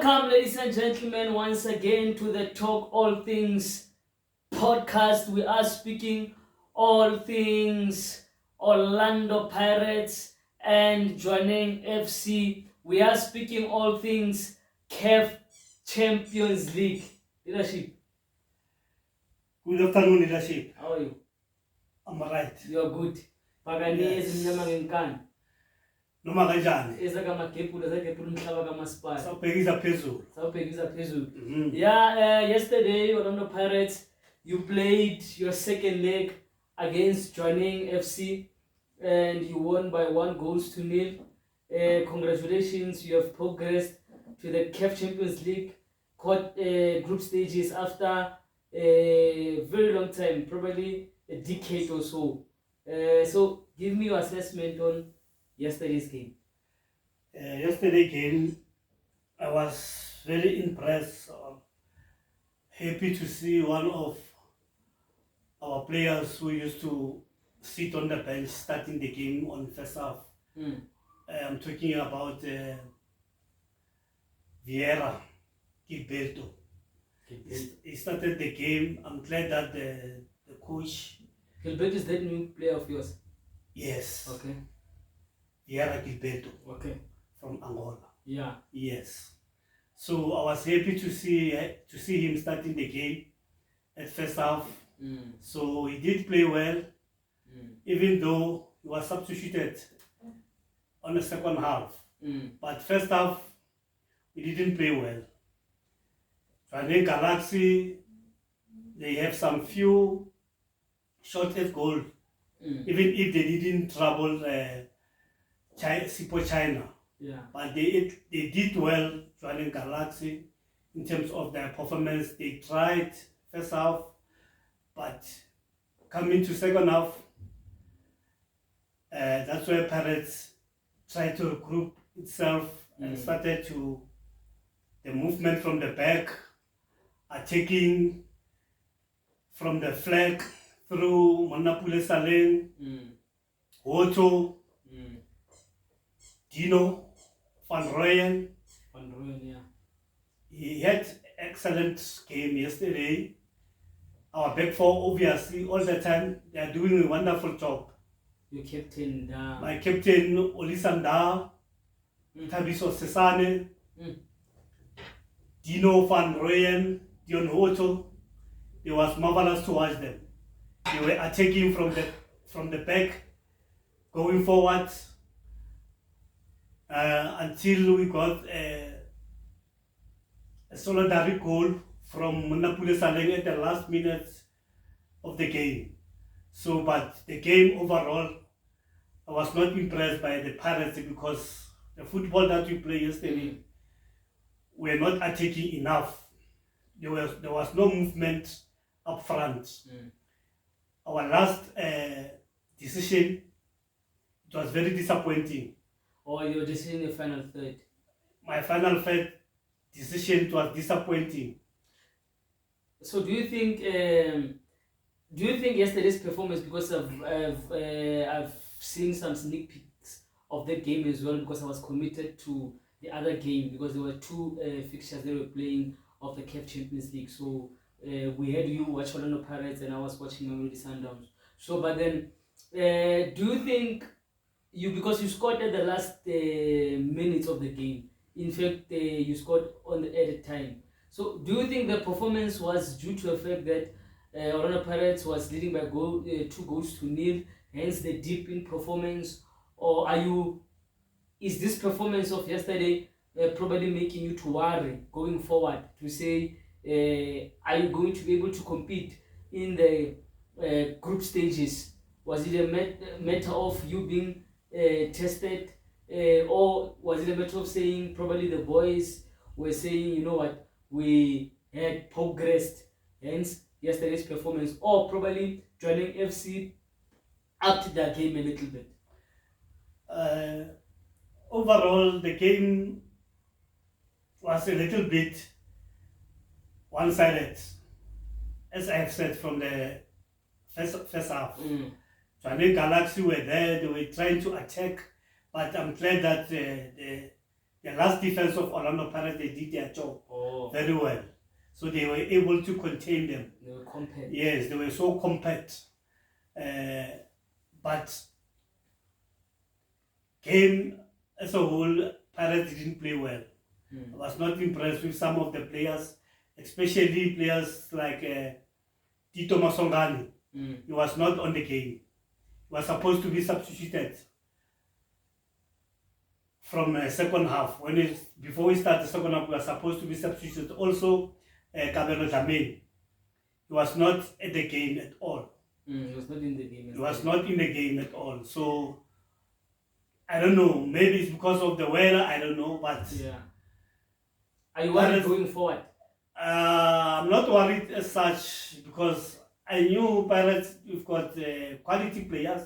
Welcome, ladies and gentlemen, once again to the Talk All Things podcast. We are speaking all things Orlando Pirates and Jwaneng FC. We are speaking all things CAF Champions League. Leadership, Good afternoon, leadership. how are you? I'm right. You're good. Paganese Yes. mnyama ngenkani. Noma kanjani? Eza kama kepulo zakepula umhlaba kamasipala. Sawubhekisa phezulu. Sawubhekisa phezulu. Yesterday Orlando Pirates, you played your second leg against Jwaneng FC and you won by 1-0. Congratulations, you have progressed to the CAF Champions League group stages after a very long time, probably a decade or so. So give me your assessment on yesterday's game. Yesterday game, I was very impressed. Happy to see one of our players who used to sit on the bench starting the game on first half. I'm talking about Vieira Gilberto. He started the game. I'm glad that the coach. Gilbert is that new player of yours? Yes. Okay. Vieira Gilberto Okay. from Angola. Yeah. Yes. So I was happy to see him starting the game at first half. So he did play well, even though he was substituted on the second half. But first half, he didn't play well. Jwaneng Galaxy, they have some few shots at goal, even if they didn't trouble Sipo China. Yeah. But they did well, Jwaneng Galaxy, in terms of their performance. They tried first half, but coming to second half, that's where Pirates tried to regroup itself and started to the movement from the back, attacking from the flank through Manapule Saleng, Otto, Dino, Van Rooyen. Yeah. He had excellent game yesterday. Our back four, obviously, all the time, they are doing a wonderful job. Your captain, My captain, Olisanda, Tabiso Sesane, Dino Van Rooyen, Dion Otto. It was marvelous to watch them. They were attacking from the back, going forward, until we got a solitary goal from Manapule Saleng at the last minute of the game. So, but the game overall, I was not impressed by the Pirates because the football that we played yesterday, we're not attacking enough. There was no movement up front. Our last decision, it was very disappointing. Or your decision in the final third? My final third decision was disappointing. So do you think yesterday's performance, because I've seen some sneak peeks of that game as well, because I was committed to the other game, because there were two fixtures they were playing of the CAF Champions League. So we had you watch Orlando Pirates and I was watching Mamelodi Sundowns. So but then do you think because you scored at the last minutes of the game, in fact you scored at the time, so do you think the performance was due to the fact that Orlando Pirates was leading by 2-0, hence the dip in performance, or is this performance of yesterday probably making you to worry going forward, to say are you going to be able to compete in the group stages? Was it a matter of you being tested, or was it a matter of saying probably the boys were saying, you know what, we had progressed, hence yesterday's performance, or probably Jwaneng FC upped their game a little bit? Overall, the game was a little bit one-sided, as I have said from the first half. Jwaneng Galaxy were there, they were trying to attack, but I'm glad that the the last defense of Orlando Pirates, they did their job very well. So they were able to contain them. They were compact. Yes, they were so compact. But game as a whole, Pirates didn't play well. I was not impressed with some of the players, especially players like TITO Must Stop. He was not on the game. He was supposed to be substituted from second half. Before we start the second half, we were supposed to be substituted. Also, Kabelo Dlamini. He was not at the game at all. He was not in the game. He was not in the game at all. So I don't know. Maybe it's because of the weather. I don't know. But yeah. Are you worried going forward? I'm not worried as such because I knew Pirates, we've got quality players.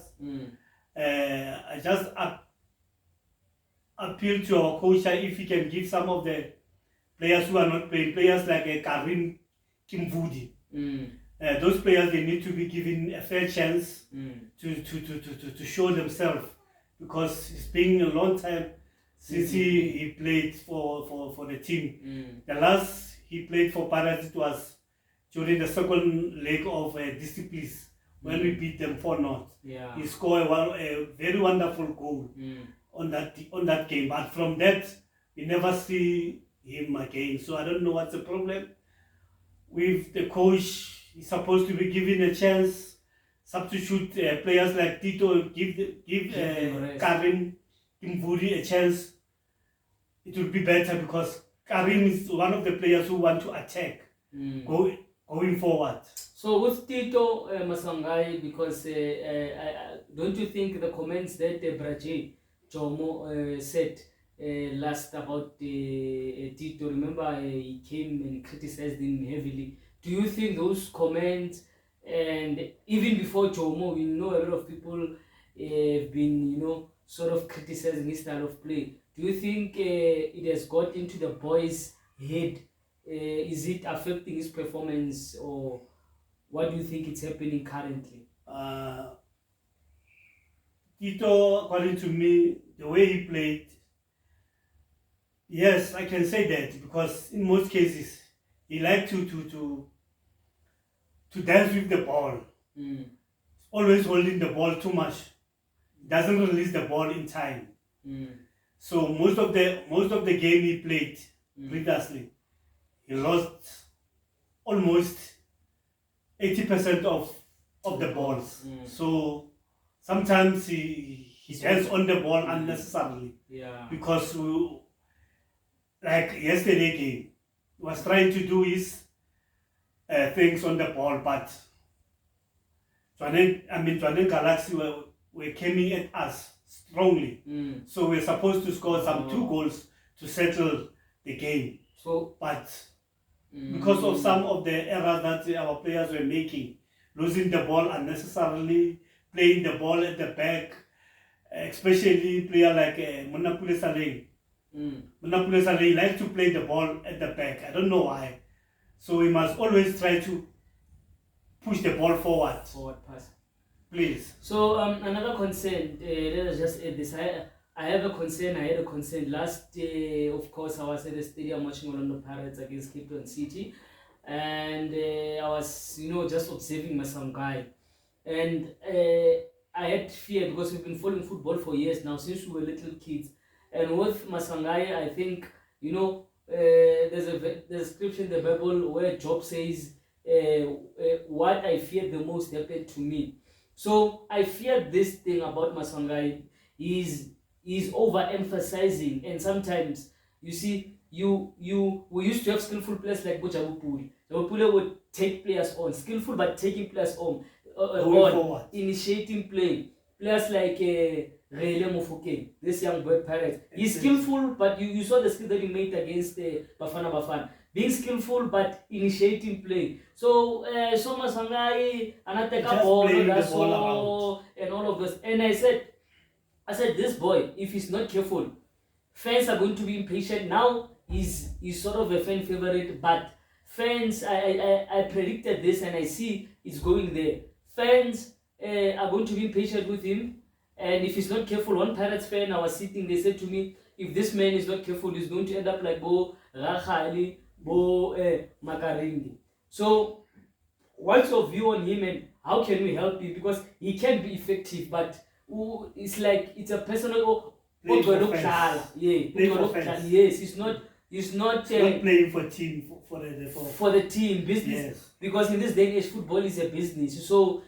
I just appeal to our coach if he can give some of the players who are not playing, players like Karim Kimvudi. Those players, they need to be given a fair chance to show themselves, because it's been a long time since he played for the team. The last he played for Pirates, it was during the second leg of Disciples when we beat them 4-0. Yeah. He scored a very wonderful goal on that game. But from that, we never see him again. So I don't know what's the problem with the coach. He's supposed to be given a chance, substitute players like Tito, give Karim Kimvuri a chance. It will be better, because Karim is one of the players who want to attack going forward. So with Tito Masangai, because don't you think the comments that Braje Jomo said last about Tito, remember he came and criticized him heavily. Do you think those comments, and even before Jomo, we know a lot of people have been, sort of criticizing his style of play. Do you think it has got into the boys' head? Is it affecting his performance, or what do you think is happening currently? Tito, according to me, the way he played, yes, I can say that, because in most cases he liked to dance with the ball. Always holding the ball too much. Doesn't release the ball in time. So most of the game he played previously, he lost almost 80% of the balls. So sometimes he danced on the ball unnecessarily. Yeah. Because like yesterday game, he was trying to do his things on the ball, but Jwaneng Galaxy were coming at us strongly. So we're supposed to score some 2 goals to settle the game. So, but because of some of the errors that our players were making, losing the ball unnecessarily, playing the ball at the back, especially player like Monapule Saleh. Monapule Saleh likes to play the ball at the back. I don't know why. So we must always try to push the ball forward. Forward pass. Please. So another concern, let us just add this. I have a concern. I had a concern last day. Of course, I was at the stadium watching Orlando Pirates against Cape Town City, and I was, just observing Masangai, and I had fear, because we've been following football for years now, since we were little kids. And with Masangai, I think there's a scripture in the Bible where Job says, "What I feared the most happened to me." So I fear this thing about Masangai is overemphasizing, and sometimes you see we used to have skillful players like Bojabupuli. Jabupuli would take players on, skillful but taking players on, initiating play. Players like Rele Mofokeng, this young boy Pirates. He's skillful, but you saw the skill that he made against Bafana. Being skillful but initiating play. So Masangai anateka ball and all of this. And I said, this boy, if he's not careful, fans are going to be impatient. Now he's sort of a fan favorite, but fans, I predicted this, and I see it's going there. Fans are going to be impatient with him, and if he's not careful, one Pirates fan, I was sitting, they said to me, if this man is not careful, he's going to end up like Bo Rakhali, Bo Makaringi. So what's your view on him and how can we help him? Because he can be effective, but it's like it's a personal. Play for fans. Yeah, Play for fans. yes, he's not not playing for team for the team business. Yes. Because in this day and age, football is a business. So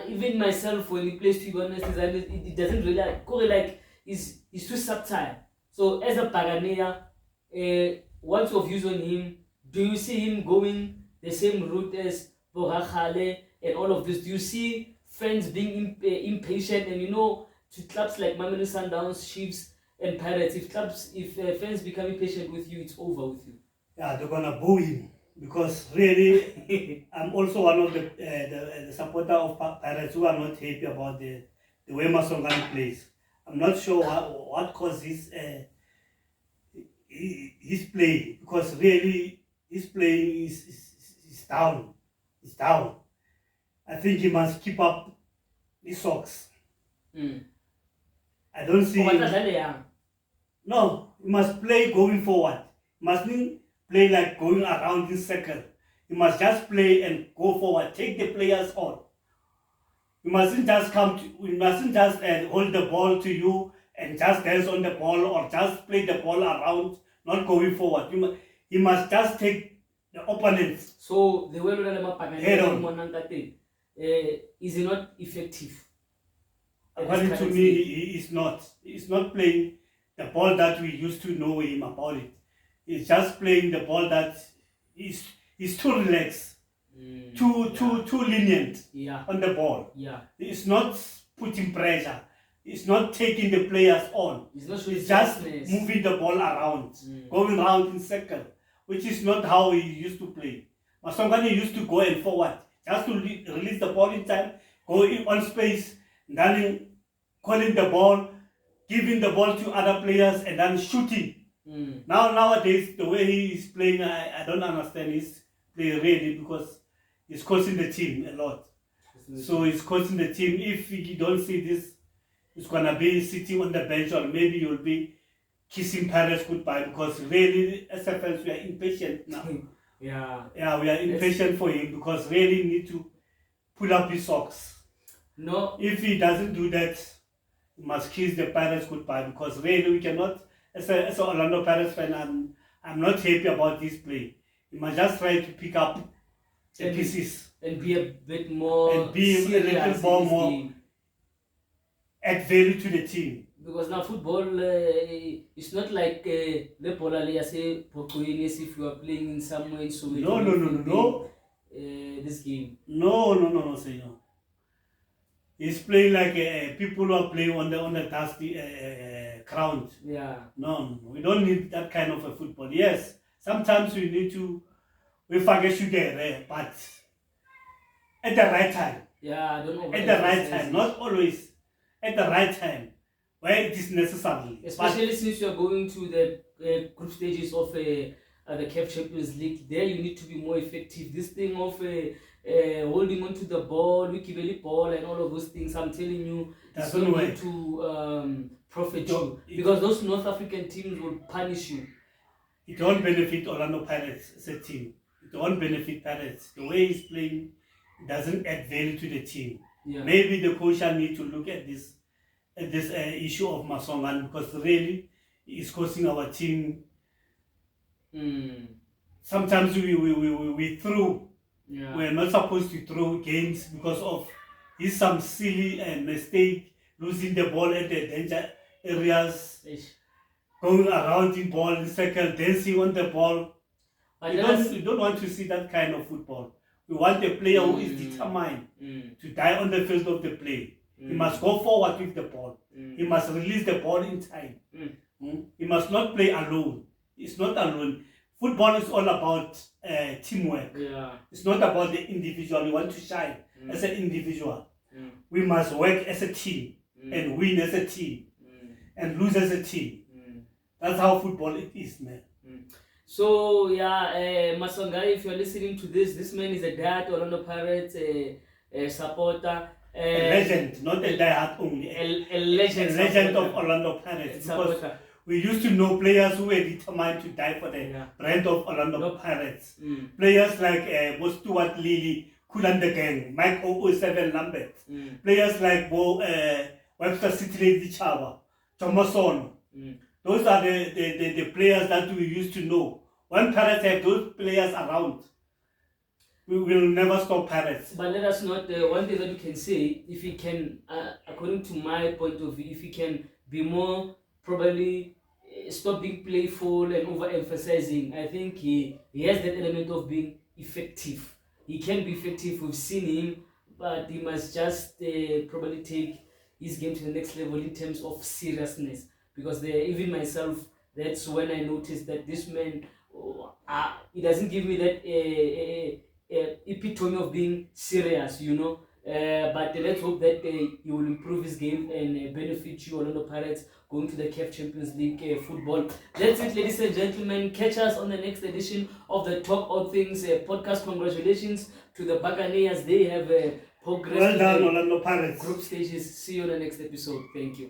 even myself, when he plays, to be honest, it doesn't really like he's too subtle. So as a Paganeya, what's your views on him? Do you see him going the same route as Borakhale and all of this? Do you see fans being impatient? And to clubs like Mamelodi Sundowns, Chiefs, and Pirates, if fans become impatient with you, it's over with you. Yeah, they're gonna boo him because really, I'm also one of the supporter of Pirates who are not happy about the way Masongane plays. I'm not sure what causes his play, because really his play is down. It's down. I think he must keep up his socks. I don't see. No, he must play going forward. He mustn't play like going around in circle. He must just play and go forward. Take the players on. You mustn't just hold the ball to you and just dance on the ball or just play the ball around, not going forward. He must just take the opponents. So the way head on. Is he not effective? According to me, he is not. He's not playing the ball that we used to know him about it. He's just playing the ball that is too relaxed, too lenient on the ball. Yeah. He's not putting pressure. He's not taking the players on. He's just moving the ball around, going around in circle, which is not how he used to play. Masongane used to go and forward, just to release the ball in time, go in on space, and then calling the ball, giving the ball to other players, and then shooting. Nowadays, the way he is playing, I don't understand his play really, because he's costing the team a lot. So he's costing the team. If you don't see this, he's gonna be sitting on the bench, or maybe you'll be kissing Paris goodbye, because really, SFLs, we are impatient now. Yeah, we are impatient for him, because really need to pull up his socks. No, if he doesn't do that, he must kiss the Pirates goodbye, because really we cannot. As an Orlando Pirates fan, I'm not happy about this play. He must just try to pick up the pieces and be a bit more and be a little more add value to the team. Because now football, it's not like the say if you are playing in somewhere in Somalia. No. This game. No, senor. He's playing like people who are playing on the dusty ground. Yeah. No, we don't need that kind of a football. Yes, sometimes we need to. We forget sugar, but at the right time. Yeah, I don't know. At the right time, not always. At the right time, where it is necessary. Especially since you are going to the group stages of the CAF Champions League, there you need to be more effective. This thing of holding on to the ball, wikibeli ball, and all of those things, I'm telling you, it's going to profit you. Because those North African teams will punish you. It don't benefit Orlando Pirates as a team. It don't benefit Pirates. The way he's playing doesn't add value to the team. Yeah. Maybe the coach need to look at this issue of Masongane, because really it's costing our team. Sometimes we throw. Yeah. We're not supposed to throw games because of some silly mistake, losing the ball at the danger areas, going around in ball in circle, dancing on the ball. We don't want to see that kind of football. We want a player who is determined to die on the field of the play. He must go forward with the ball. He must release the ball in time. He must not play alone. It's not alone. Football is all about teamwork. Yeah. It's not about the individual. You want to shine as an individual. We must work as a team and win as a team and lose as a team. That's how football it is, man. So Masongai, if you're listening to this man is a diehard Orlando Pirates supporter. A legend, not a diehard only. A legend of Orlando Pirates. Because we used to know players who were determined to die for the Yeah. brand of Orlando Nope. Pirates. Mm. Players like Stuart Lilly, Kulan the Gang, Mike 007 Lambert. Players like Webster City Lady Chava, Thomason. Those are the players that we used to know. When Pirates have those players around, we will never stop Pirates. But let us not, one thing that you can say, if he can, according to my point of view, if he can be more, probably stop being playful and overemphasizing, I think he has that element of being effective. He can be effective, we've seen him, but he must just probably take his game to the next level in terms of seriousness. Because even myself, that's when I noticed that this man, he doesn't give me that epitome of being serious, you know. But let's hope that he will improve his game and benefit you, Orlando Pirates, going to the CAF Champions League football. That's it, ladies and gentlemen. Catch us on the next edition of the Talk All Things podcast. Congratulations to the Buccaneers. They have progressed Well done, to Orlando Pirates. group stages. See you on the next episode. Thank you.